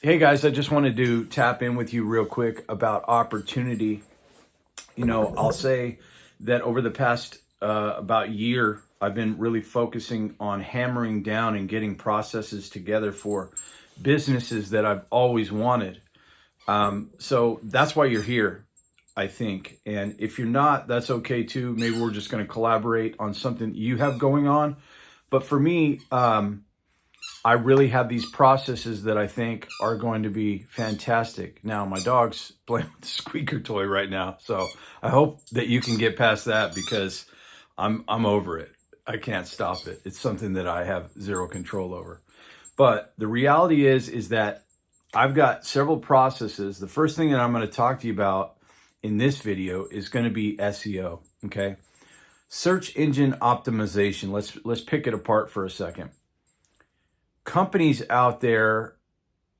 Hey guys, I just wanted to tap in with you real quick about opportunity. I'll say that over the past about year, I've been really focusing on hammering down and getting processes together for businesses that I've always wanted. So that's why you're here, I think. And if you're not, that's okay too. Maybe we're just going to collaborate on something you have going on. But for me, I really have these processes that I think are going to be fantastic. Now, my dog's playing with the squeaker toy right now, so I hope that you can get past that because I'm over it. I can't stop it. It's something that I have zero control over. But the reality is that I've got several processes. The first thing that I'm going to talk to you about in this video is going to be SEO, okay? Search engine optimization. Let's pick it apart for a second. Companies out there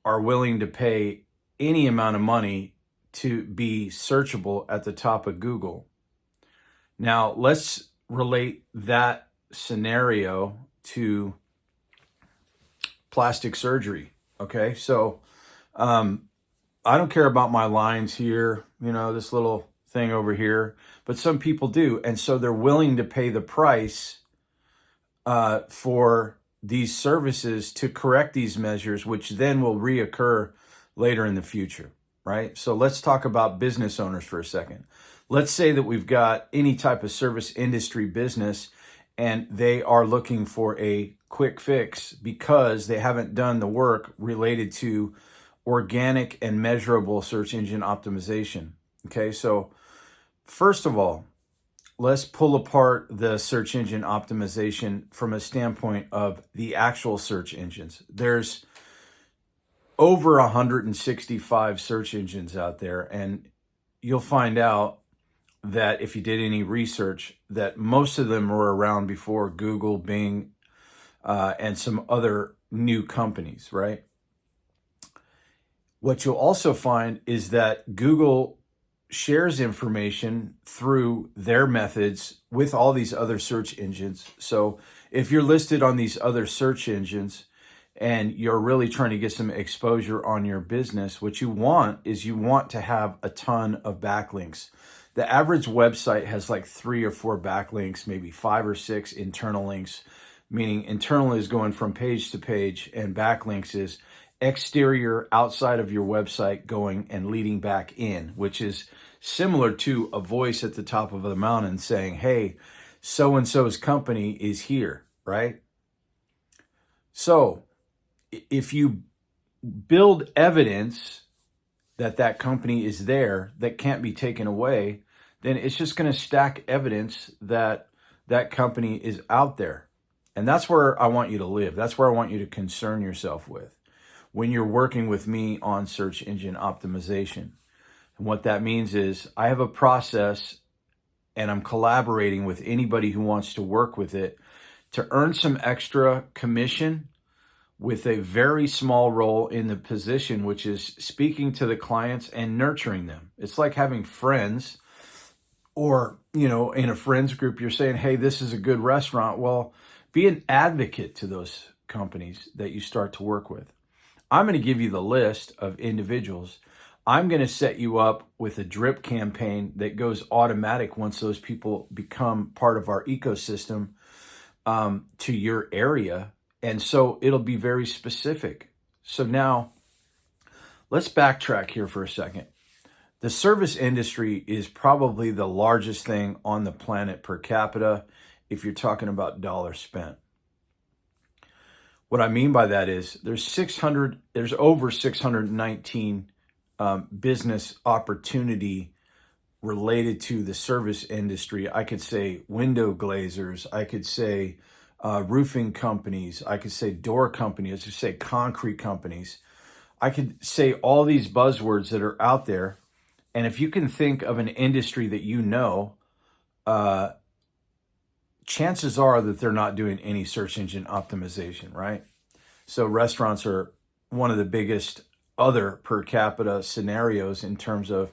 are willing to pay any amount of money to be searchable at the top of Google. Now, let's relate that scenario to plastic surgery. Okay, so I don't care about my lines here, this little thing over here, but some people do. And so they're willing to pay the price for these services to correct these measures, which then will reoccur later in the future, right? So let's talk about business owners for a second. Let's say that we've got any type of service industry business and they are looking for a quick fix because they haven't done the work related to organic and measurable search engine optimization. Okay, so first of all, let's pull apart the search engine optimization from a standpoint of the actual search engines. There's over 165 search engines out there, and you'll find out that if you did any research, that most of them were around before Google, Bing, and some other new companies, right? What you'll also find is that Google shares information through their methods with all these other search engines. So if you're listed on these other search engines and you're really trying to get some exposure on your business, what you want is you want to have a ton of backlinks. The average website has like 3 or 4 backlinks, maybe 5 or 6 internal links, meaning internal is going from page to page, and backlinks is exterior outside of your website going and leading back in, which is similar to a voice at the top of the mountain saying, hey, so-and-so's company is here, right? So if you build evidence that that company is there that can't be taken away, then it's just going to stack evidence that that company is out there. And that's where I want you to live. That's where I want you to concern yourself with when you're working with me on search engine optimization. And what that means is I have a process and I'm collaborating with anybody who wants to work with it to earn some extra commission with a very small role in the position, which is speaking to the clients and nurturing them. It's like having friends, or, in a friends group, you're saying, hey, this is a good restaurant. Well, be an advocate to those companies that you start to work with. I'm going to give you the list of individuals. I'm going to set you up with a drip campaign that goes automatic once those people become part of our ecosystem to your area. And so it'll be very specific. So now let's backtrack here for a second. The service industry is probably the largest thing on the planet per capita if you're talking about dollars spent. What I mean by that is there's over 619 business opportunity related to the service industry. I could say window glazers, I could say roofing companies, I could say door companies, I could say concrete companies. I could say all these buzzwords that are out there. And if you can think of an industry that chances are that they're not doing any search engine optimization, right? So restaurants are one of the biggest other per capita scenarios in terms of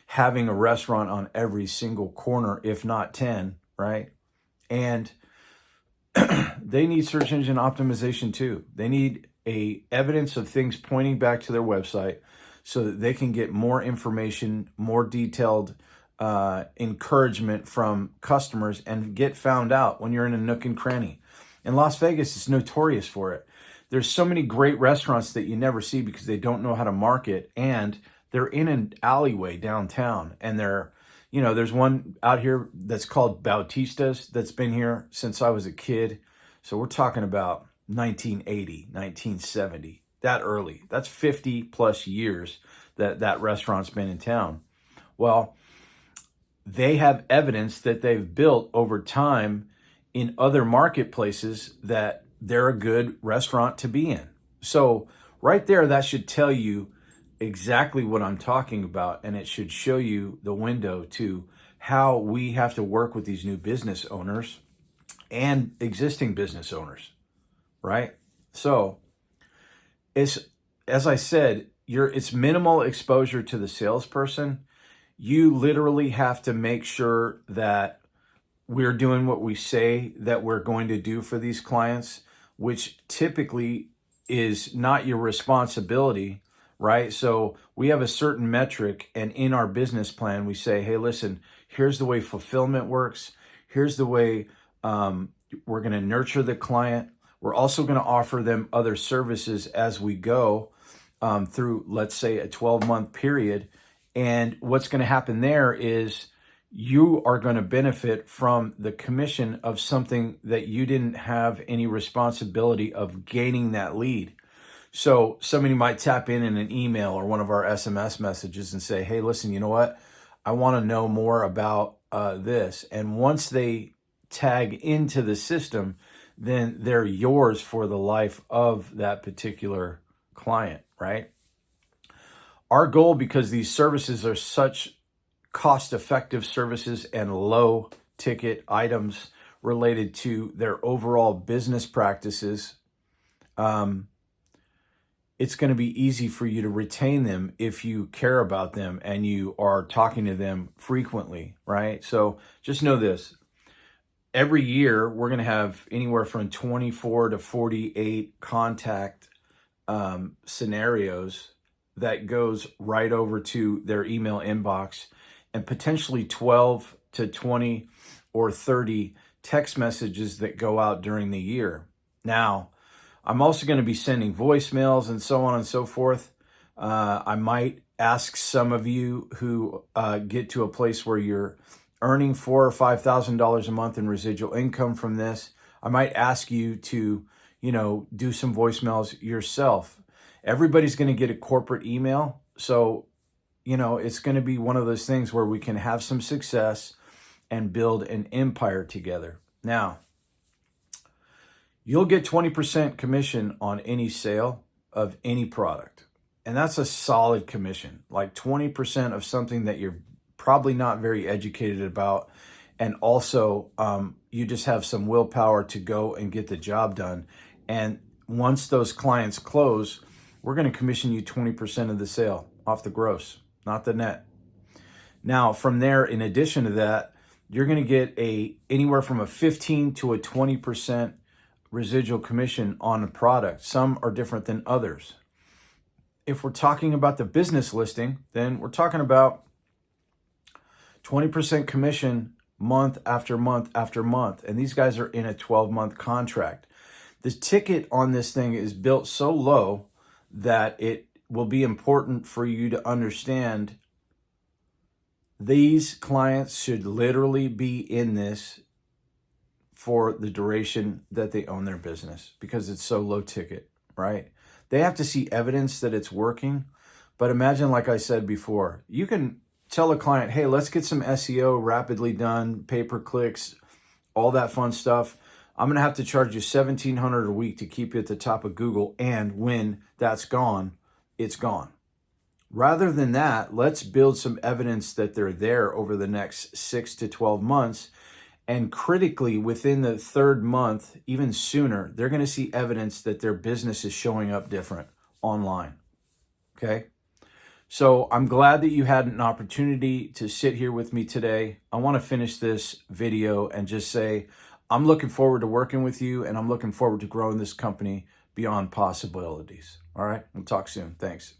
having a restaurant on every single corner, if not 10, right? And they need search engine optimization too. They need a evidence of things pointing back to their website so that they can get more information, more detailed encouragement from customers and get found out when you're in a nook and cranny. And Las Vegas is notorious for it. There's so many great restaurants that you never see because they don't know how to market, and they're in an alleyway downtown, and there's one out here that's called Bautista's that's been here since I was a kid. So we're talking about 1980, 1970, that early. That's 50 plus years that restaurant's been in town. Well, they have evidence that they've built over time in other marketplaces that they're a good restaurant to be in. So right there, that should tell you exactly what I'm talking about, and it should show you the window to how we have to work with these new business owners and existing business owners, right? So it's, as I said, it's minimal exposure to the salesperson. You literally have to make sure that we're doing what we say that we're going to do for these clients, which typically is not your responsibility, right? So we have a certain metric, and in our business plan, we say, hey, listen, here's the way fulfillment works. Here's the way we're going to nurture the client. We're also going to offer them other services as we go through, let's say, a 12-month period. And what's going to happen there is you are going to benefit from the commission of something that you didn't have any responsibility of gaining that lead. So somebody might tap in an email or one of our SMS messages and say, hey, listen, you know what? I want to know more about this. And once they tag into the system, then they're yours for the life of that particular client, right? Our goal, because these services are such cost-effective services and low ticket items related to their overall business practices, it's going to be easy for you to retain them if you care about them and you are talking to them frequently, right? So just know this. Every year, we're going to have anywhere from 24 to 48 contact scenarios that goes right over to their email inbox, and potentially 12 to 20 or 30 text messages that go out during the year. Now, I'm also going to be sending voicemails and so on and so forth. I might ask some of you who get to a place where you're earning $4,000 or $5,000 a month in residual income from this. I might ask you to, do some voicemails yourself. Everybody's going to get a corporate email. So, it's going to be one of those things where we can have some success and build an empire together. Now, you'll get 20% commission on any sale of any product. And that's a solid commission, like 20% of something that you're probably not very educated about. And also, you just have some willpower to go and get the job done. And once those clients close, we're going to commission you 20% of the sale off the gross, not the net. Now, from there, in addition to that, you're going to get anywhere from a 15 to a 20% residual commission on a product. Some are different than others. If we're talking about the business listing, then we're talking about 20% commission month after month after month. And these guys are in a 12-month contract. The ticket on this thing is built so low that it will be important for you to understand these clients should literally be in this for the duration that they own their business because it's so low ticket, right? They have to see evidence that it's working. But imagine, like I said before, you can tell a client, hey, let's get some SEO rapidly done, pay-per-clicks, all that fun stuff. I'm going to have to charge you $1,700 a week to keep you at the top of Google. And when that's gone, it's gone. Rather than that, let's build some evidence that they're there over the next 6 to 12 months. And critically, within the third month, even sooner, they're going to see evidence that their business is showing up different online. Okay? So I'm glad that you had an opportunity to sit here with me today. I want to finish this video and just say, I'm looking forward to working with you, and I'm looking forward to growing this company beyond possibilities. All right, we'll talk soon. Thanks.